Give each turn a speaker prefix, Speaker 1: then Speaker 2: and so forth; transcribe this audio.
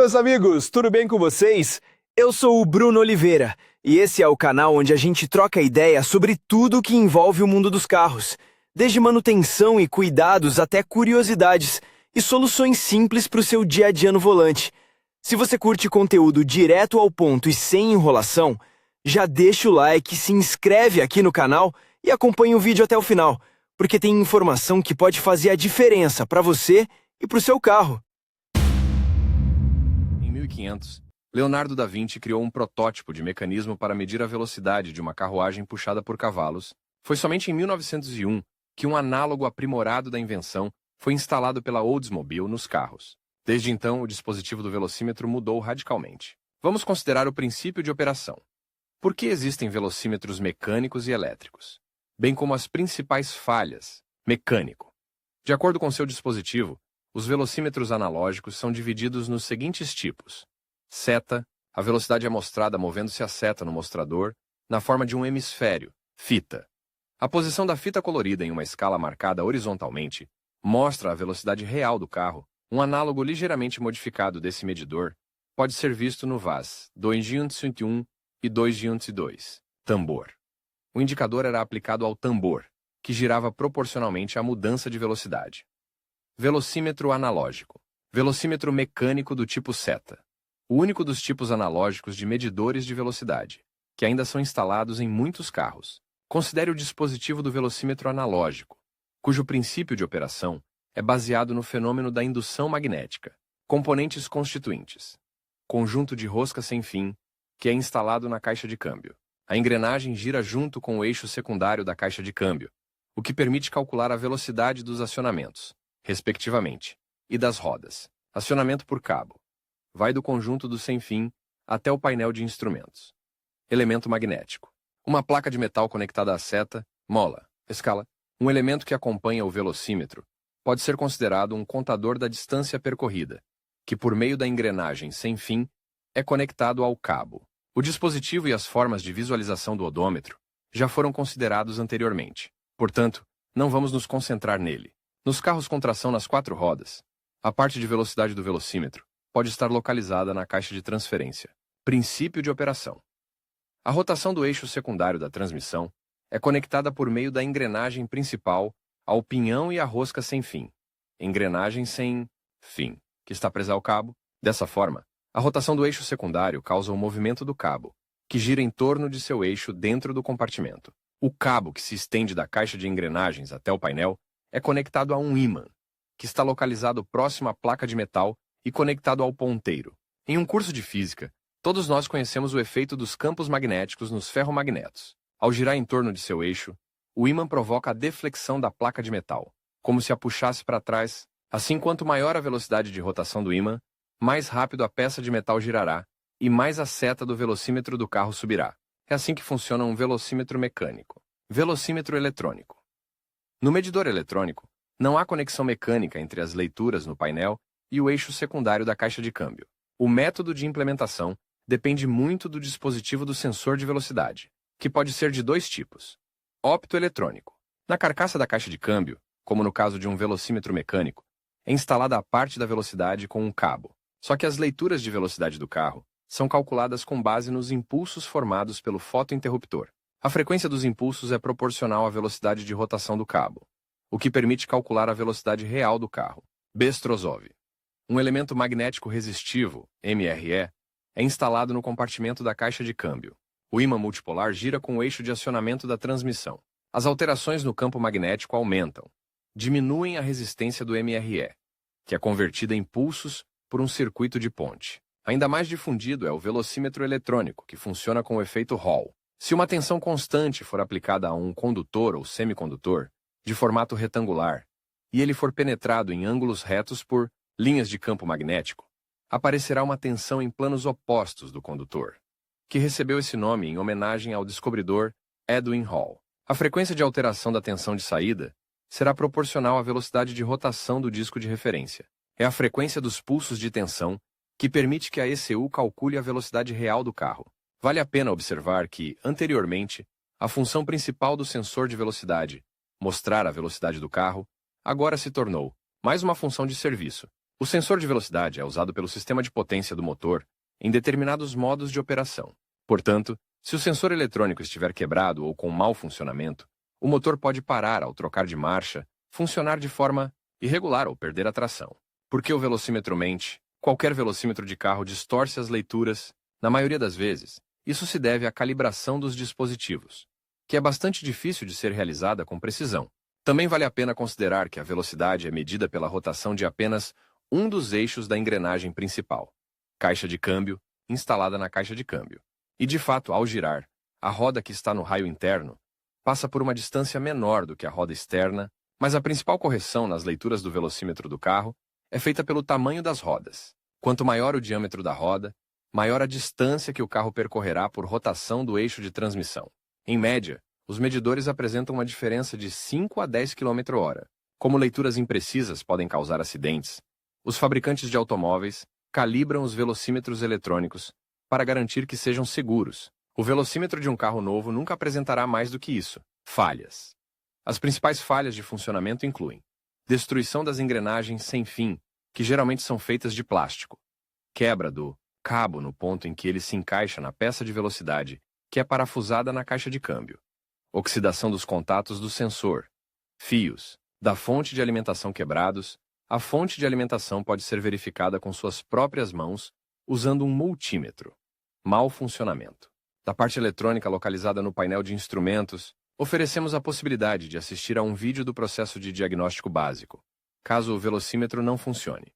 Speaker 1: meus amigos, tudo bem com vocês? Eu sou o Bruno Oliveira e esse é o canal onde a gente troca ideia sobre tudo que envolve o mundo dos carros, desde manutenção e cuidados até curiosidades e soluções simples para o seu dia a dia no volante. Se você curte conteúdo direto ao ponto e sem enrolação, já deixa o like, se inscreve aqui no canal e acompanha o vídeo até o final, porque tem informação que pode fazer a diferença para você e para o seu carro.
Speaker 2: Em 1500, Leonardo da Vinci criou um protótipo de mecanismo para medir a velocidade de uma carruagem puxada por cavalos. Foi somente em 1901 que um análogo aprimorado da invenção foi instalado pela Oldsmobile nos carros. Desde então, o dispositivo do velocímetro mudou radicalmente. Vamos considerar o princípio de operação. Por que existem velocímetros mecânicos e elétricos? Bem como as principais falhas. Mecânico. De acordo com seu dispositivo, os velocímetros analógicos são divididos nos seguintes tipos. Seta, a velocidade é mostrada movendo-se a seta no mostrador, na forma de um hemisfério. Fita. A posição da fita colorida em uma escala marcada horizontalmente mostra a velocidade real do carro. Um análogo ligeiramente modificado desse medidor pode ser visto no VAS 2.1 e 2.2. Tambor. O indicador era aplicado ao tambor, que girava proporcionalmente à mudança de velocidade. Velocímetro analógico. Velocímetro mecânico do tipo seta. O único dos tipos analógicos de medidores de velocidade, que ainda são instalados em muitos carros. Considere o dispositivo do velocímetro analógico, cujo princípio de operação é baseado no fenômeno da indução magnética. Componentes constituintes. Conjunto de rosca sem fim, que é instalado na caixa de câmbio. A engrenagem gira junto com o eixo secundário da caixa de câmbio, o que permite calcular a velocidade dos acionamentos, respectivamente, e das rodas. Acionamento por cabo. Vai do conjunto do sem fim até o painel de instrumentos. Elemento magnético. Uma placa de metal conectada à seta, mola, escala. Um elemento que acompanha o velocímetro pode ser considerado um contador da distância percorrida, que por meio da engrenagem sem fim é conectado ao cabo. O dispositivo e as formas de visualização do odômetro já foram considerados anteriormente. Portanto, não vamos nos concentrar nele. Nos carros com tração nas 4 rodas, a parte de velocidade do velocímetro pode estar localizada na caixa de transferência. Princípio de operação. A rotação do eixo secundário da transmissão é conectada por meio da engrenagem principal ao pinhão e à rosca sem fim. Engrenagem sem fim, que está presa ao cabo. Dessa forma, a rotação do eixo secundário causa o movimento do cabo, que gira em torno de seu eixo dentro do compartimento. O cabo que se estende da caixa de engrenagens até o painel é conectado a um ímã, que está localizado próximo à placa de metal e conectado ao ponteiro. Em um curso de física, todos nós conhecemos o efeito dos campos magnéticos nos ferromagnetos. Ao girar em torno de seu eixo, o ímã provoca a deflexão da placa de metal, como se a puxasse para trás. Assim, quanto maior a velocidade de rotação do ímã, mais rápido a peça de metal girará e mais a seta do velocímetro do carro subirá. É assim que funciona um velocímetro mecânico. Velocímetro eletrônico. No medidor eletrônico, não há conexão mecânica entre as leituras no painel e o eixo secundário da caixa de câmbio. O método de implementação depende muito do dispositivo do sensor de velocidade, que pode ser de 2 tipos. Optoeletrônico. Na carcaça da caixa de câmbio, como no caso de um velocímetro mecânico, é instalada a parte da velocidade com um cabo. Só que as leituras de velocidade do carro são calculadas com base nos impulsos formados pelo fotointerruptor. A frequência dos impulsos é proporcional à velocidade de rotação do cabo, o que permite calcular a velocidade real do carro. Bestrozov. Um elemento magnético resistivo, MRE, é instalado no compartimento da caixa de câmbio. O ímã multipolar gira com o eixo de acionamento da transmissão. As alterações no campo magnético aumentam, diminuem a resistência do MRE, que é convertida em pulsos por um circuito de ponte. Ainda mais difundido é o velocímetro eletrônico, que funciona com o efeito Hall. Se uma tensão constante for aplicada a um condutor ou semicondutor, de formato retangular, e ele for penetrado em ângulos retos por linhas de campo magnético, aparecerá uma tensão em planos opostos do condutor, que recebeu esse nome em homenagem ao descobridor Edwin Hall. A frequência de alteração da tensão de saída será proporcional à velocidade de rotação do disco de referência. É a frequência dos pulsos de tensão que permite que a ECU calcule a velocidade real do carro. Vale a pena observar que, anteriormente, a função principal do sensor de velocidade, mostrar a velocidade do carro, agora se tornou mais uma função de serviço, O sensor de velocidade é usado pelo sistema de potência do motor em determinados modos de operação. Portanto, se o sensor eletrônico estiver quebrado ou com mau funcionamento, o motor pode parar ao trocar de marcha, funcionar de forma irregular ou perder a tração. Porque o velocímetro mente, qualquer velocímetro de carro distorce as leituras. Na maioria das vezes, isso se deve à calibração dos dispositivos, que é bastante difícil de ser realizada com precisão. Também vale a pena considerar que a velocidade é medida pela rotação de apenas um dos eixos da engrenagem principal, caixa de câmbio, instalada na caixa de câmbio. E de fato, ao girar, a roda que está no raio interno passa por uma distância menor do que a roda externa, mas a principal correção nas leituras do velocímetro do carro é feita pelo tamanho das rodas. Quanto maior o diâmetro da roda, maior a distância que o carro percorrerá por rotação do eixo de transmissão. Em média, os medidores apresentam uma diferença de 5 a 10 km/h. Como leituras imprecisas podem causar acidentes, os fabricantes de automóveis calibram os velocímetros eletrônicos para garantir que sejam seguros. O velocímetro de um carro novo nunca apresentará mais do que isso: falhas. As principais falhas de funcionamento incluem destruição das engrenagens sem fim, que geralmente são feitas de plástico, quebra do cabo no ponto em que ele se encaixa na peça de velocidade, que é parafusada na caixa de câmbio, oxidação dos contatos do sensor, fios da fonte de alimentação quebrados. A fonte de alimentação pode ser verificada com suas próprias mãos usando um multímetro. Mau funcionamento da parte eletrônica localizada no painel de instrumentos. Oferecemos a possibilidade de assistir a um vídeo do processo de diagnóstico básico, caso o velocímetro não funcione.